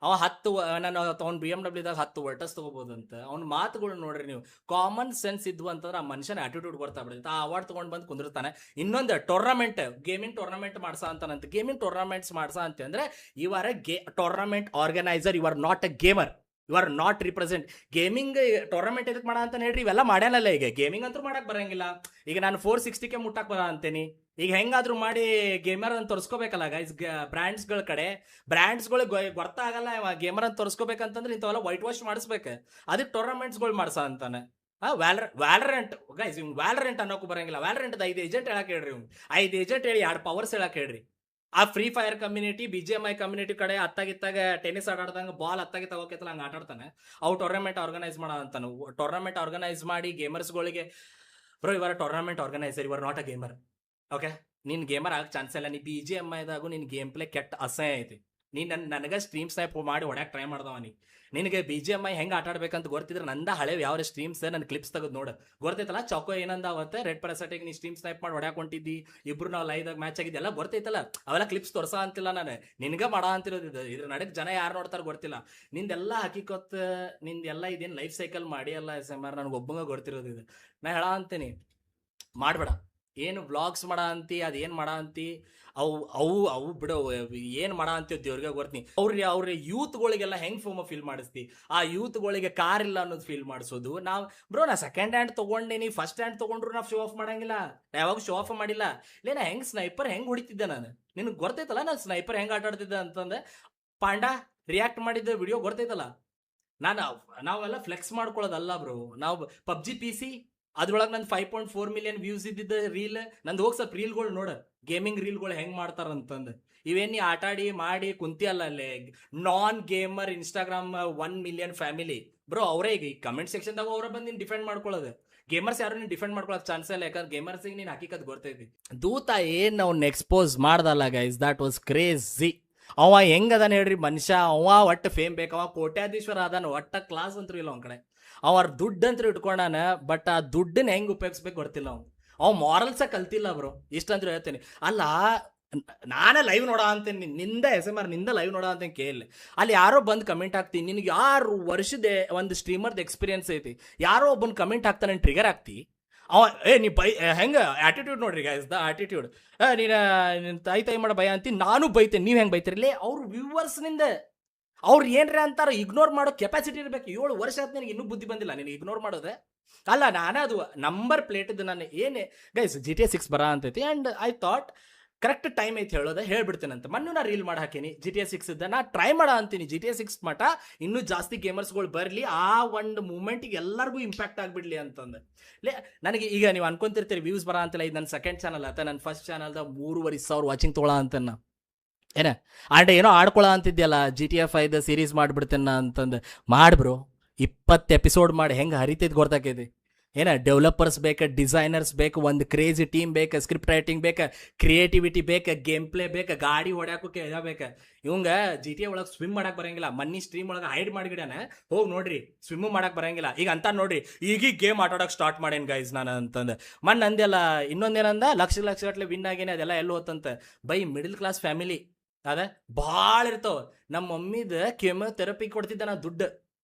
ಅವ 10 ನಾನು ಅವ್ನು ಬಿ ಎಮ್ ಡಬ್ಲ್ಯೂದಾಗ 10 ವರ್ಟಸ್ ತೊಗೋಬೋದಂತ. ಅವ್ನ ಮಾತುಗಳು ನೋಡ್ರಿ ನೀವು, ಕಾಮನ್ ಸೆನ್ಸ್ ಇದ್ವು ಅಂತಂದ್ರೆ ಆ ಮನುಷ್ಯನ ಆಟಿಟ್ಯೂಡ್ ಬರ್ತಾ ಬಿಡುತ್ತೆ. ಆ ಅವಾರ್ಡ್ ತೊಗೊಂಡು ಬಂದು ಕುಂದಿರ್ತಾನೆ. ಇನ್ನೊಂದು ಟೂರ್ನಮೆಂಟ್, ಗೇಮಿಂಗ್ ಟೂರ್ನಮೆಂಟ್ ಮಾಡ್ಸಾ ಅಂತಾನಂತ. ಗೇಮಿಂಗ್ ಟೂರ್ನಮೆಂಟ್ಸ್ ಮಾಡ್ಸಾ ಅಂತ ಅಂದ್ರೆ ಇವರ tournament organiser, you are not a gamer, you are not represent. Gaming tournament ಎದಕ್ಕೆ ಮಾಡ ಅಂತ ಹೇಳ್ರಿ, ಇವೆಲ್ಲ ಮಾಡ್ಯಾನಲ್ಲ. ಈಗ ಗೇಮಿಂಗ್ ಅಂತೂ ಮಾಡಕ್ ಬರಂಗಿಲ್ಲ. ಈಗ ನಾನು 460ಕ್ಕೆ ಮುಟ್ಟಕ್ಕೆ ಬರ ಅಂತೇನಿ. ಈಗ ಹೆಂಗಾದ್ರೂ ಮಾಡಿ ಗೇಮರ್ ಅಂತ ತೋರಿಸ್ಕೋಬೇಕಲ್ಲ ಗೈಸ್. ಬ್ರ್ಯಾಂಡ್ಸ್ಗಳ ಕಡೆ ಬ್ರ್ಯಾಂಡ್ಸ್ಗಳಿಗೆ ಗೊತ್ತಾಗಲ್ಲ ಗೇಮರ್ ಅಂತ ತೋರಿಸ್ಕೋಬೇಕಂತಂದ್ರೆ ಇಂಥವೆಲ್ಲ ವೈಟ್ ವಾಶ್ ಮಾಡಿಸ್ಬೇಕು. ಅದಕ್ಕೆ ಟೂರ್ನಮೆಂಟ್ಸ್ಗಳು ಮಾಡ್ಸ ಅಂತಾನೆ. ವ್ಯಾಲರೆಂಟ್ ಗೈಸ್, ಇವ್ನು ವ್ಯಾಲರೆಂಟ್ ಅನ್ನೋಕ್ಕೂ ಬರಂಗಿಲ್ಲ. ವ್ಯಾಲರೆಂಟ್ 5 ಏಜೆಂಟ್ ಹೇಳಕ್ ಹೇಳ್ರಿ, ಇವ್ನು 5 ಏಜೆಂಟ್ ಹೇಳಿ 2 ಪವರ್ಸ್ ಹೇಳಕ್ ಹೇಳ್ರಿ. ಆ free fire community, B G M I community ಕಡೆ ಅತ್ತಾಗಿತ್ತಾಗ ಟೆನ್ನಿಸ್ ಆಟಾಡ್ದಂಗೆ ಬಾಲ್ ಅತ್ತಾಗಿ ತಗೋಕೈತಲ್ಲ ಹಂಗೆ ಆಟಾಡ್ತಾನೆ. ಅವು ಟೂರ್ನಮೆಂಟ್ ಆರ್ಗನೈಸ್ ಮಾಡೋ ಅಂತಾನು. ಟೂರ್ನಮೆಂಟ್ ಆರ್ಗನೈಸ್ ಮಾಡಿ ಗೇಮರ್ಸ್ಗಳಿಗೆ, ಬ್ರೋ ಇವರ ಟೂರ್ನಮೆಂಟ್ ಆರ್ಗನೈಸರ್, ಇವರ್ ನಾಟ್ ಅ ಗೇಮರ್. ಓಕೆ, ನೀನು ಗೇಮರ್ ಆಗಕ್ಕೆ ಚಾನ್ಸ್ ಇಲ್ಲ. ನೀ ಬಿ ಜಿ ಎಮ್ ಐದಾಗೂ ನಿನ್ನ ಗೇಮ್ ಪ್ಲೇ ಕೆಟ್ಟ ಅಸಹ್ಯ ಐತಿ. ನೀನು ನನಗೆ ಸ್ಟ್ರೀಮ್ ಸ್ನೈಪ್ ಮಾಡಿ ಹೊಡ್ಯಾಕೆ ಟ್ರೈ ಮಾಡ್ದವ ನಿನಗೆ ಬಿ ಜಿ ಎಮ್ ಐ ಹೆಂಗೆ ಆಟ ಆಡ್ಬೇಕಂತ ಗೊತ್ತಿದ್ರೆ ನಂದ ಹಳೆ ಯಾವ ಸ್ಟ್ರೀಮ್ಸ್ ನನ್ನ ಕ್ಲಿಪ್ಸ್ ತೆಗೆದು ನೋಡು ಗೊತ್ತೈತಲ್ಲ. ಚೌಕೋ ಏನಂದ ಅವತ್ತೆ ರೆಡ್ ಪ್ಯಾರಾಸೈಟಿಗೆ ನೀ ಸ್ಟ್ರೀಮ್ ಸ್ನೈಪ್ ಮಾಡಿ ಹೊಡ್ಯಾಕ್ ಹೊಂಟಿದ್ದಿ, ಇಬ್ರು ನಾವು ಲೈವ್ದಾಗ ಮ್ಯಾಚ್ ಆಗಿದ್ದೆಲ್ಲ ಗೊತ್ತೈತಲ್ಲ. ಅವೆಲ್ಲ ಕ್ಲಿಪ್ಸ್ ತೋರ್ಸ ಅಂತಿಲ್ಲ ನಾನು, ನಿನಗೆ ಮಾಡ ಅಂತಿರೋದು. ಇದ್ರ ನಡಕ್ ಜನ ಯಾರು ನೋಡ್ತಾರೆ ಗೊತ್ತಿಲ್ಲ. ನಿಂದೆಲ್ಲ ಹಾಕಿಕೊತ್ ನಿಂದೆಲ್ಲ ಇದೇನು ಲೈಫ್ ಸೈಕಲ್ ಮಾಡಿ ಅಲ್ಲ ಎಸ್ ಎಮ್ ಆರ್, ನನಗೆ ಒಬ್ಬಂಗ ಗೊತ್ತಿರೋದು ಇದು. ನಾ ಹೇಳ ಅಂತೀನಿ, ಮಾಡಬೇಡ. ಏನು ವ್ಲಾಗ್ಸ್ ಮಾಡ ಅಂತಿ, ಅದೇನು ಮಾಡ ಅಂತಿ, ಅವು ಬಿಡೋ, ಏನು ಮಾಡ ಅಂತೀವಿ ದೇವ್ರಿಗೆ ಗೊತ್ತೀನಿ. ಅವ್ರ ಯೂತ್ಗಳಿಗೆಲ್ಲ ಹೆಂಗೆ ಫೀಲ್ ಮಾಡಿಸ್ತಿ, ಆ ಯೂತ್ಗಳಿಗೆ ಕಾರ್ ಇಲ್ಲ ಅನ್ನೋದು ಫೀಲ್ ಮಾಡಿಸೋದು. ನಾವು ಬ್ರೋ, ನಾ ಸೆಕೆಂಡ್ ಹ್ಯಾಂಡ್ ತೊಗೊಂಡೇನಿ, ಫಸ್ಟ್ ಹ್ಯಾಂಡ್ ತೊಗೊಂಡ್ರು ನಾವು ಶೋ ಆಫ್ ಮಾಡಂಗಿಲ್ಲ. ನಾ ಯಾವಾಗ ಶೋ ಆಫ್ ಮಾಡಿಲ್ಲ. ಇಲ್ಲ ನಾ ಹೆಂಗೆ ಸ್ನೈಪರ್ ಹೆಂಗೆ ಹೊಡಿತಿದ್ದೆ ನಾನು, ನಿನಗೆ ಗೊತ್ತೈತಲ್ಲ ನಾನು ಸ್ನೈಪರ್ ಹೆಂಗೆ ಆಟ ಆಡ್ತಿದ್ದೆ ಅಂತಂದೆ. ಪಾಂಡ ರಿಯಾಕ್ಟ್ ಮಾಡಿದ್ದ ವಿಡಿಯೋ ಗೊತ್ತೈತಲ್ಲ. ನಾವೆಲ್ಲ ಫ್ಲೆಕ್ಸ್ ಮಾಡ್ಕೊಳ್ಳೋದಲ್ಲ ಬ್ರೋ. ನಾವು ಪಬ್ಜಿ PC ಅದ್ರೊಳಗೆ ನಂದು 5.4 ಮಿಲಿಯನ್ ವ್ಯೂಸ್ ಇದ್ದಿದ್ದ ರೀಲ್ ನಂದು. ಹೋಗಿ ಸ್ವಲ್ಪ ರೀಲ್ಗಳು ನೋಡ, ಗೇಮಿಂಗ್ ರೀಲ್ಗಳು ಹೆಂಗೆ ಮಾಡ್ತಾರಂತಂದು. ಇವೇನು ಆಟ ಆಡಿ ಮಾಡಿ ಕುಂತಿ ಅಲ್ಲ ಅಲ್ಲೇ non gamer Instagram 1 million family bro. ಅವರೇ ಈಗ ಈ ಕಮೆಂಟ್ ಸೆಕ್ಷನ್ದಾಗ ಅವರ ಬಂದು ನೀನು ಡಿಫೆಂಡ್ ಮಾಡ್ಕೊಳ್ಳೋದು. ಗೇಮರ್ಸ್ ಯಾರು ನೀನು ಡಿಫೆಂಡ್ ಮಾಡ್ಕೊಳ್ಳೋಕೆ ಚಾನ್ಸ್ ಇಲ್ಲ, ಯಾಕಂದ್ರೆ ಗೇಮರ್ಸಿಗೆ ನೀನು ಹಾಕಿಕತ್ ಗೊತ್ತೈತಿ. ದೂತ ಏನು ಅವ್ನ ಎಕ್ಸ್ಪೋಸ್ ಮಾಡ್ದಲ್ಲ ಗೈಸ್, ದಟ್ ವಾಸ್ ಕ್ರೇಜಿ. ಅವ ಹೆಂಗದಾನ ಹೇಳ್ರಿ ಮನುಷ್ಯ, ಅವ ಒಟ್ಟು ಫೇಮ್ ಬೇಕು. ಅವ ಕೋಟ್ಯಾಧೀಶ್ವರ ಅದಾನ, ಒಟ್ಟ ಕ್ಲಾಸ್ ಅಂತೂ ಇಲ್ಲ ಅವ್ನ ಕಡೆ. ಅವ್ರ ದುಡ್ಡು ಅಂತ ಇಟ್ಕೊಂಡಾನ, ಬಟ್ ಆ ದುಡ್ಡನ್ನ ಹೆಂಗೆ ಉಪಯೋಗಿಸ್ಬೇಕು ಗೊತ್ತಿಲ್ಲ. ಅವ್ ಮಾರಲ್ಸ ಕಲ್ತಿಲ್ಲ ಬ್ರೋ, ಇಷ್ಟಂದ್ರೂ ಹೇಳ್ತೇನೆ. ಅಲ್ಲ ನಾನೇ ಲೈವ್ ನೋಡ ಅಂತೇನೆ, ನಿಂದ ಎಸ್ ಎಮ್ ಆರ್ ನಿಂದ ಲೈವ್ ನೋಡ ಅಂತ ಕೇಳಿ ಅಲ್ಲಿ ಯಾರೋ ಬಂದು ಕಮೆಂಟ್ ಹಾಕ್ತೀನಿ. ನಿನಗೆ 6 ವರ್ಷದ ಒಂದು ಸ್ಟ್ರೀಮರ್ದು ಎಕ್ಸ್ಪೀರಿಯನ್ಸ್ ಐತಿ, ಯಾರೋ ಒಬ್ಬನ ಕಮೆಂಟ್ ಹಾಕ್ತಾನೆ ಟ್ರಿಗರ್ ಆಗ್ತಿ. ಅವ ನೀ ಹೆಂಗೆ ಆಟಿಟ್ಯೂಡ್ ನೋಡ್ರಿ ಗೈಸ್, ದ ಆಟಿಟ್ಯೂಡ್. ನೀನು ತಾಯಿ ಮಾಡೋ ಭಯ ಅಂತೀನಿ, ನಾನು ಬೈತೇನೆ, ನೀವು ಹೆಂಗೆ ಬೈತಿರಲಿ. ಅವ್ರ ವ್ಯೂವರ್ಸ್ನಿಂದ ಅವ್ರು ಏನ್ರ ಅಂತಾರೆ ಇಗ್ನೋರ್ ಮಾಡೋ ಕೆಪಾಸಿಟಿ ಇರಬೇಕು. 7 ವರ್ಷ ಆದ ನಿನಗೆ ಇನ್ನೂ ಬುದ್ಧಿ ಬಂದಿಲ್ಲ ನಿನಗೆ ಇಗ್ನೋರ್ ಮಾಡೋದೆ. ಅಲ್ಲ ನಾನೇ ಅದು ನಂಬರ್ ಪ್ಲೇಟ್ ಇದ್ದು ನಾನು ಏನೇ ಗೈಸ್ GTA 6 ಬರ ಅಂತೈತಿ. And I thought correct time ಐತಿ ಹೇಳೋದೆ ಹೇಳ್ಬಿಡ್ತೇನೆ ಅಂತ. ಮೊನ್ನೆ ನಾ ರೀಲ್ ಮಾಡಿ ಹಾಕೀನಿ GTA 6 ಇದ್ದ. ನಾ ಟ್ರೈ ಮಾಡ ಅಂತೀನಿ GTA 6 ಮಟ ಇನ್ನೂ ಜಾಸ್ತಿ ಗೇಮರ್ಸ್ಗಳು ಬರಲಿ, ಆ ಒಂದು ಮೂಮೆಂಟಿಗೆ ಎಲ್ಲರಿಗೂ ಇಂಪ್ಯಾಕ್ಟ್ ಆಗಿಬಿಡ್ಲಿ ಅಂತಂದು. ನನಗೆ ಈಗ ನೀವು ಅನ್ಕೊಂತಿರ್ತೀರಿ ವ್ಯೂಸ್ ಬರ ಅಂತಿಲ್ಲ. ಇದು ನನ್ನ ಸೆಕೆಂಡ್ ಚಾನಲ್ ಆತ, ನನ್ನ ಫಸ್ಟ್ ಚಾನಲ್ದಾಗ 3,500 ವಾಚಿಂಗ್ ತೊಗೊಳ ಅಂತ ನಾ ಏನೋ ಆಡ್ಕೊಳ ಅಂತಿದ್ಯಲ್ಲ GTA 5 ಸೀರೀಸ್ ಮಾಡಿಬಿಡ್ತೇನೆ ಅಂತಂದು. ಮಾಡ್ಬ್ರೋ, 20 ಎಪಿಸೋಡ್ ಮಾಡಿ ಹೆಂಗೆ ಹರಿತೈದು ಗೊತ್ತಾಕೈತಿ. ಡೆವಲಪರ್ಸ್ ಬೇಕು, ಡಿಸೈನರ್ಸ್ ಬೇಕು, ಒಂದು ಕ್ರೇಜಿ ಟೀಮ್ ಬೇಕು, ಸ್ಕ್ರಿಪ್ಟ್ ರೈಟಿಂಗ್ ಬೇಕು, ಕ್ರಿಯೇಟಿವಿಟಿ ಬೇಕು, ಗೇಮ್ ಪ್ಲೇ ಬೇಕು, ಗಾಡಿ ಹೊಡ್ಯಾಕೋಕೆ ಬೇಕು. ಇವಂಗ GTA ಒಳಗೆ ಸ್ವಿಮ್ ಮಾಡಕ್ಕೆ ಬರಂಗಿಲ್ಲ. ಮನ್ನಿ ಸ್ಟ್ರೀಮ್ ಒಳಗೆ ಹೈಡ್ ಮಾಡಿಬಿಡ್ಯಾನ, ಹೋಗಿ ನೋಡ್ರಿ ಸ್ವಿಮ್ಮು ಮಾಡಕ್ಕೆ ಬರಂಗಿಲ್ಲ. ಈಗ ಅಂತ ನೋಡ್ರಿ ಈಗೀಗ ಗೇಮ್ ಆಟಾಡೋಕೆ ಸ್ಟಾರ್ಟ್ ಮಾಡೇನು ಗೈಸ್ ನಾನು ಅಂತಂದು. ಮೊನ್ನೆ ಅಂದೆಲ್ಲ ಇನ್ನೊಂದೇನಂದ ಲಕ್ಷ ಗಟ್ಟಲೆ ವಿನ್ ಆಗೇನೆ, ಅದೆಲ್ಲ ಎಲ್ಲ ಹೋತಂತ. ಬೈ ಮಿಡಲ್ ಕ್ಲಾಸ್ ಫ್ಯಾಮಿಲಿ ಅದ ಭಾಳ ಇರ್ತಾವ. ನಮ್ಮ ಮಮ್ಮಿದ ಕೆಮೊಥೆರಪಿ ಕೊಡ್ತಿದ್ದ ನಾ ದುಡ್ಡು.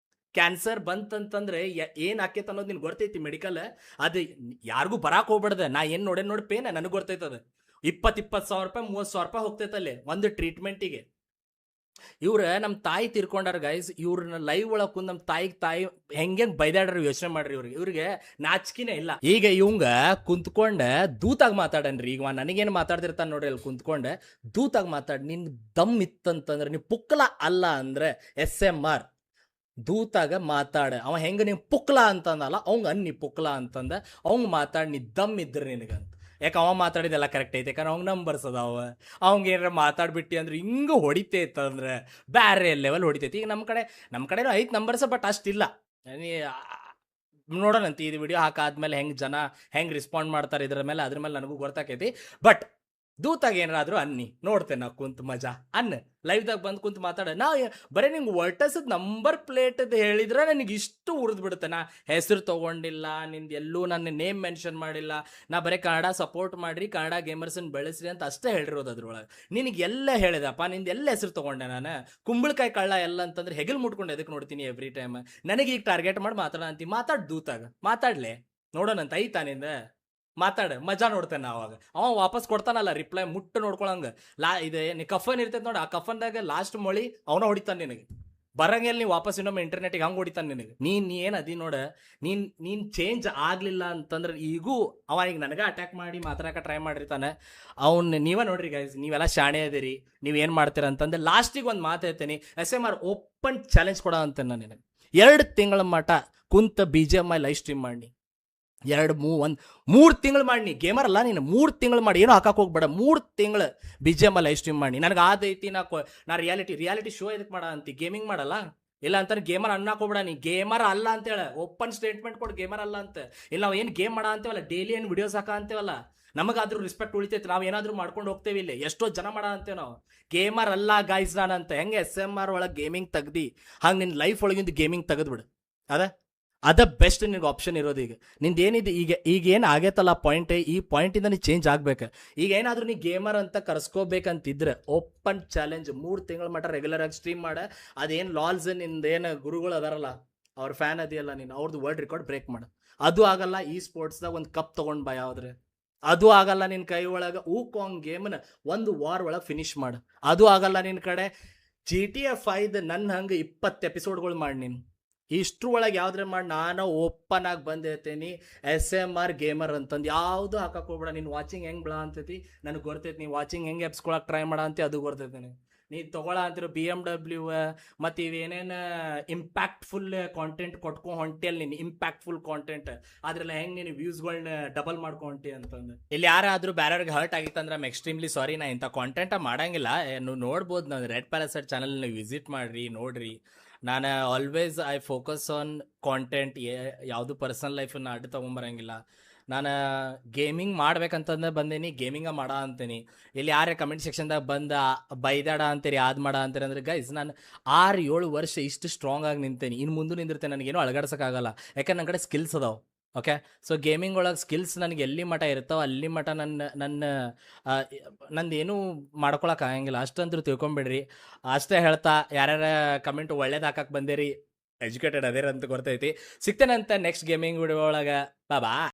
ಕ್ಯಾನ್ಸರ್ ಬಂತಂತಂದ್ರೆ ಏನು ಆಕೈತೆ ಅನ್ನೋದು ನಿನ್ಗೆ ಗೊತ್ತೈತಿ. ಮೆಡಿಕಲ್ ಅದು ಯಾರಿಗೂ ಬರಾಕ್ ಹೋಗ್ಬಾರ್ದು. ನಾ ಏನು ನೋಡಿ ಪೇನ ನನಗೆ ಗೊತ್ತೈತದ. 20,000 ರೂಪಾಯಿ 30,000 ರೂಪಾಯಿ ಹೋಗ್ತೈತಲ್ಲಿ ಒಂದು ಟ್ರೀಟ್ಮೆಂಟಿಗೆ. ಇವ್ರ ನಮ್ಮ ತಾಯಿ ತಿರ್ಕೊಂಡಾರ ಗೈಸ್. ಇವ್ರನ್ನ ಲೈವ್ ಒಳಗೆ ಕುಂದು ನಮ್ಮ ತಾಯಿ ಹೆಂಗೆ ಬೈದಾಡ್ರಿ ಯೋಚನೆ ಮಾಡ್ರಿ. ಇವ್ರಿಗೆ ನಾಚಿಕೆನೇ ಇಲ್ಲ. ಈಗ ಇವಂಗ ಕುಂತ್ಕೊಂಡ ದೂತಾಗ ಮಾತಾಡನ್ರಿ. ಈಗ ನನಗೇನು ಮಾತಾಡ್ತಿರ್ತಾನೆ ನೋಡ್ರಿ ಅಲ್ಲಿ ಕುಂತ್ಕೊಂಡೆ ದೂತಾಗ ಮಾತಾಡಿ. ನಿನ್ ದಮ್ ಇತ್ತಂತಂದ್ರೆ ನೀವು ಪುಕ್ಕಲ ಅಲ್ಲ ಅಂದ್ರೆ SMR ದೂತಾಗ ಮಾತಾಡ ಅವ ಹೆಂಗ ನೀವು ಪುಕ್ಲ ಅಂತಂದಲ್ಲ ಅವಂಗ ಅನ್ನಿ ಪುಕ್ಲ ಅಂತಂದ ಅವಂಗ ಮಾತಾಡ್ ನೀ ದಮ್ ಇದ್ರ ನಿನಗಂತ. ಯಾಕೆ ಅವ ಮಾತಾಡಿದೆಲ್ಲ ಕರೆಕ್ಟ್ ಐತೆ, ಯಾಕಂದ್ರೆ ಅವ್ನ ನಂಬರ್ಸ್ ಅದಾವ. ಅವಂಗ ಏನಾರ ಮಾತಾಡ್ಬಿಟ್ಟಿ ಅಂದ್ರೆ ಹಿಂಗ ಹೊಡಿತೈತಂದ್ರೆ ಬ್ಯಾರೆ ಲೆವೆಲ್ ಹೊಡಿತೈತಿ. ಈಗ ನಮ್ಮ ಕಡೆನೂ ಐತ್ ನಂಬರ್ಸ್, ಬಟ್ ಅಷ್ಟಿಲ್ಲ. ನೀ ನೋಡೋಣಂತ ಇದು ವಿಡಿಯೋ ಹಾಕಾದ್ಮೇಲೆ ಜನ ಹೆಂಗ್ ರೆಸ್ಪಾಂಡ್ ಮಾಡ್ತಾರೆ ಅದ್ರ ಮೇಲೆ ನನಗೂ ಗೊತ್ತಾಕೈತಿ. ಬಟ್ ದೂತಾಗ ಏನಾದ್ರು ಅನ್ನಿ ನೋಡ್ತೇನೆ ನಾ ಕುಂತ್ ಮಜಾ ಅನ್ನ ಲೈವ್ದಾಗ ಬಂದು ಕುಂತ್ ಮಾತಾಡ. ನಾ ಬರೀ ನಿಂಗೆ ವರ್ಟಸದ್ ನಂಬರ್ ಪ್ಲೇಟ್ ಹೇಳಿದ್ರೆ ನನಗೆ ಇಷ್ಟು ಉರಿದ್ ಬಿಡುತ್ತೆ. ನಾ ಹೆಸರು ತಗೊಂಡಿಲ್ಲ, ನಿಂದು ಎಲ್ಲೂ ನನ್ನ ನೇಮ್ ಮೆನ್ಷನ್ ಮಾಡಿಲ್ಲ. ನಾ ಬರೀ ಕನ್ನಡ ಸಪೋರ್ಟ್ ಮಾಡ್ರಿ, ಕನ್ನಡ ಗೇಮರ್ಸನ್ನ ಬೆಳೆಸ್ರಿ ಅಂತ ಅಷ್ಟೇ ಹೇಳಿರೋದು ಅದ್ರೊಳಗೆ. ನಿನಗೆ ಎಲ್ಲ ಹೇಳಿದಪ್ಪ, ನಿಂದು ಎಲ್ಲ ಹೆಸರು ತಗೊಂಡೆ ನಾನು. ಕುಂಬಳಕಾಯಿ ಕಳ್ಳ ಎಲ್ಲ ಅಂತಂದ್ರೆ ಹೆಗಲ್ ಮುಟ್ಕೊಂಡು ಎದಕ್ಕೆ ನೋಡ್ತೀನಿ ಎವ್ರಿ ಟೈಮ್. ನನಗೆ ಈಗ ಟಾರ್ಗೆಟ್ ಮಾಡಿ ಮಾತಾಡ ಅಂತಿ, ಮಾತಾಡ್ ದೂತಾಗ ಮಾತಾಡ್ಲೆ ನೋಡೋಣಂತ ಐತಾ ನಿಂದ ಮಾತಾಡ ಮಜಾ ನೋಡ್ತೇನೆ ಅವಾಗ. ಅವ ವಾಪಸ್ ಕೊಡ್ತಾನಲ್ಲ ರಿಪ್ಲೈ ಮುಟ್ಟು ನೋಡ್ಕೊಳಂಗ. ಇದೆ ನೀ ಕಫನ್ ಇರ್ತೈತೆ ನೋಡಿ, ಆ ಕಫನ್ದಾಗ ಲಾಸ್ಟ್ ಮೊಳಿ ಅವನ ಹೊಡಿತಾನೆ ನಿನಗೆ. ಬರಂಗೆಲ್ಲ ನೀವು ವಾಪಸ್ ಇನ್ನೊಮ್ಮೆ ಇಂಟರ್ನೆಟಿಗೆ ಹಂಗೆ ಹೊಡಿತಾನೆ ನಿನಗೆ. ನೀನ್ ಏನ್ ಅದಿ ನೋಡ, ನೀನ್ ಚೇಂಜ್ ಆಗ್ಲಿಲ್ಲ ಅಂತಂದ್ರೆ ಈಗೂ ಅವ ಈಗ ನನಗೆ ಅಟ್ಯಾಕ್ ಮಾಡಿ ಮಾತಾಡಕ ಟ್ರೈ ಮಾಡಿರ್ತಾನೆ. ನೀವೇ ನೋಡ್ರಿ ಗೈಸ್, ನೀವೆಲ್ಲ ಶಾಣೆ ಅದಿರಿ, ನೀವೇನ್ ಮಾಡ್ತೀರ ಅಂತಂದ್ರೆ ಲಾಸ್ಟಿಗೆ ಒಂದು ಮಾತು ಹೇಳ್ತೀನಿ. SMR ಓಪನ್ ಚಾಲೆಂಜ್ ಕೊಡ ಅಂತ ನಾನು ನಿನಗೆ 2 ತಿಂಗಳ ಮಟ ಕುಂತ BGMI ಲೈವ್ ಸ್ಟ್ರೀಮ್ ಮಾಡಿ 3 ತಿಂಗಳು ಮಾಡಿ. ಗೇಮರ್ ಅಲ್ಲ ನೀನು, 3 ತಿಂಗಳು ಮಾಡಿ, ಏನೋ ಹಾಕಕ್ಕೆ ಹೋಗ್ಬೇಡ. 3 ತಿಂಗಳು BGMI ಲೈವ್ ಸ್ಟ್ರೀಮ್ ಮಾಡಿ. ನನಗೆ ಆದೈತಿ, ನಾ ರಿಯಾಲಿಟಿ ಶೋ ಎದಕ್ಕೆ ಮಾಡ ಅಂತಿ, ಗೇಮಿಂಗ್ ಮಾಡಲ್ಲ ಇಲ್ಲ ಅಂತಾನೆ ಗೇಮರ್ ಅನ್ನಕ್ಕೆ ಹೋಗ್ಬೇಡ. ನೀ ಗೇಮರ್ ಅಲ್ಲ ಅಂತೇಳ ಓಪನ್ ಸ್ಟೇಟ್ಮೆಂಟ್ ಕೊಡು, ಗೇಮರ್ ಅಲ್ಲ ಅಂತ. ಇಲ್ಲ ನಾವು ಏನು ಗೇಮ್ ಮಾಡ ಅಂತೇವಲ್ಲ, ಡೈಲಿ ಏನು ವಿಡಿಯೋಸ್ ಹಾಕ ಅಂತೇವಲ್ಲ, ನಮಗಾದ್ರೂ ರೆಸ್ಪೆಕ್ಟ್ ಉಳಿತೈತಿ. ನಾವು ಏನಾದ್ರೂ ಮಾಡ್ಕೊಂಡು ಹೋಗ್ತೇವೆ. ಇಲ್ಲಿ ಎಷ್ಟೋ ಜನ ಮಾಡ ಅಂತೇವೆ ನಾವು. ಗೇಮರ್ ಅಲ್ಲ ಗಾಯ್ಸ್ ನಾನಂತ. ಹೆಂಗೆ SMR ಒಳಗೆ ಗೇಮಿಂಗ್ ತೆಗ್ದಿ ಹಂಗೆ ನಿನ್ನ ಲೈಫ್ ಒಳಗಿಂದ ಗೇಮಿಂಗ್ ತೆಗೆದ್ಬಿಡು. ಅದ ಬೆಸ್ಟ್ ನಿನಗೆ ಆಪ್ಷನ್ ಇರೋದು. ಈಗ ನಿಂದು ಏನಿದೆ, ಈಗ ಏನು ಆಗೈತಲ್ಲ ಪಾಯಿಂಟ್, ಈ ಪಾಯಿಂಟಿಂದ ನೀ ಚೇಂಜ್ ಆಗ್ಬೇಕು. ಈಗ ಏನಾದರೂ ನೀ ಗೇಮರ್ ಅಂತ ಕರ್ಸ್ಕೋಬೇಕಂತಿದ್ರೆ ಓಪನ್ ಚಾಲೆಂಜ್ 3 ತಿಂಗಳ ಮಟ್ಟ ರೆಗ್ಯುಲರ್ ಆಗಿ ಸ್ಟ್ರೀಮ್ ಮಾಡ. ಅದೇನು ಲಾಲ್ಸ್ ನಿಂದೇನು ಗುರುಗಳು ಅದಾರಲ್ಲ, ಅವ್ರ ಫ್ಯಾನ್ ಅದೆಯಲ್ಲ ನೀನು, ಅವ್ರದ್ದು ವರ್ಲ್ಡ್ ರೆಕಾರ್ಡ್ ಬ್ರೇಕ್ ಮಾಡು. ಅದು ಆಗಲ್ಲ. ಈ ಸ್ಪೋರ್ಟ್ಸ್ದಾಗ ಒಂದು ಕಪ್ ತೊಗೊಂಡು ಬಾ ಯಾವ್ದ್ರೆ, ಅದು ಆಗಲ್ಲ. ನಿನ್ನ ಕೈ ಒಳಗೆ ಊಕಾಂಗ್ ಗೇಮ್ನ 1 ವಾರ ಒಳಗೆ ಫಿನಿಶ್ ಮಾಡು. ಅದು ಆಗಲ್ಲ. ನಿನ್ನ ಕಡೆ GTA 5 ನನ್ನ ಹಂಗೆ 20 ಎಪಿಸೋಡ್ಗಳು ಮಾಡಿ. ನೀನು ಇಷ್ಟ್ರ ಒಳಗೆ ಯಾವ್ದ್ರೆ ಮಾಡಿ ನಾನು ಓಪನ್ ಆಗಿ ಬಂದಿರ್ತೀನಿ SMR ಗೇಮರ್ ಅಂತಂದು. ಯಾವುದು ಹಾಕಕ್ಕೆ ಹೋಗ್ಬೇಡ. ನೀನು ವಾಚಿಂಗ್ ಹೆಂಗೆ ಬಿಡ ಅಂತೈತಿ ನನಗೆ ಗೊತ್ತೈತಿ. ನೀ ವಾಚಿಂಗ್ ಹೆಂಗೆ ಎಪ್ಸ್ಕೊಳಕ್ಕೆ ಟ್ರೈ ಮಾಡ ಅಂತ ಅದು ಗೊತ್ತೈತಿ. ನೀ ತೊಗೊಳ ಅಂತಿರೋ BMW ಮತ್ತು ಇವೇನೇನು ಇಂಪ್ಯಾಕ್ಟ್ಫುಲ್ ಕಾಂಟೆಂಟ್ ಕೊಟ್ಕೊ ಹೊಂಟಿಯಲ್ಲಿ, ನೀನು ಇಂಪ್ಯಾಕ್ಟ್ಫುಲ್ ಕಾಂಟೆಂಟ್ ಅದ್ರೆಲ್ಲ ಹೆಂಗೆ ನೀನು ವ್ಯೂಸ್ಗಳನ್ನ ಡಬಲ್ ಮಾಡ್ಕೊಂಟಿ ಅಂತಂದು. ಇಲ್ಲಿ ಯಾರಾದರೂ ಬೇರೆಯವ್ರಿಗೆ ಹರ್ಟ್ ಆಗಿತ್ತಂದ್ರೆ ಐಮ್ ಎಕ್ಸ್ಟ್ರೀಮ್ಲಿ ಸಾರಿ. ನಾ ಇಂಥ ಕಾಂಟೆಂಟ ಮಾಡಂಗಿಲ್ಲ. ನೀವು ನೋಡ್ಬೋದು, ನಾನು ರೆಡ್ ಪ್ಯಾರಾಸೈಟ್ ಚಾನಲ್ ವಿಸಿಟ್ ಮಾಡಿರಿ, ನೋಡ್ರಿ. ನಾನು always I focus on content. ಯಾವುದು ಪರ್ಸನಲ್ ಲೈಫನ್ನು ಅಡ್ಡ ತೊಗೊಂಬರಂಗಿಲ್ಲ. ನಾನು ಗೇಮಿಂಗ್ ಮಾಡ್ಬೇಕಂತಂದ್ರೆ ಬಂದೇನಿ, ಗೇಮಿಂಗ ಮಾಡ ಅಂತೀನಿ. ಇಲ್ಲಿ ಯಾರೇ ಕಮೆಂಟ್ ಸೆಕ್ಷನ್ದಾಗ ಬಂದ ಬೈದಾಡ ಅಂತೀರಿ, ಅದು ಮಾಡ ಅಂತೀರಿ ಅಂದ್ರೆ ಗೈಸ್, ನಾನು 6-7 ವರ್ಷ ಇಷ್ಟು ಸ್ಟ್ರಾಂಗ್ ಆಗಿ ನಿಂತೇನೆ. ಇನ್ನು ಮುಂದೆ ನಿಂದಿರ್ತೇನೆ. ನನಗೇನು ಅಳಗಾಡ್ಸೋಕ್ಕಾಗಲ್ಲ, ಯಾಕಂದ್ರೆ ನನ್ನ ಕಡೆ ಸ್ಕಿಲ್ಸ್ ಅದಾವೆ. ಓಕೆ, ಸೊ ಗೇಮಿಂಗ್ ಒಳಗೆ ಸ್ಕಿಲ್ಸ್ ನನಗೆ ಎಲ್ಲಿ ಮಟ್ಟ ಇರ್ತಾವೆ ಅಲ್ಲಿ ಮಟ್ಟ ನಂದೇನು ಮಾಡ್ಕೊಳಕ್ಕೆ ಆಗಂಗಿಲ್ಲ. ಅಷ್ಟಂದ್ರೂ ತಿಳ್ಕೊಂಬಿಡ್ರಿ. ಅಷ್ಟೇ ಹೇಳ್ತಾ, ಯಾರ್ಯಾರ ಕಮೆಂಟ್ ಒಳ್ಳೇದು ಹಾಕಕ್ಕೆ ಬಂದೇರಿ, ಎಜುಕೇಟೆಡ್ ಅದೇರ ಅಂತ ಗೊತ್ತೈತಿ. ಸಿಗ್ತೇನಂತ ನೆಕ್ಸ್ಟ್ ಗೇಮಿಂಗ್ ವಿಡಿಯೋ ಒಳಗೆ. ಬಾ.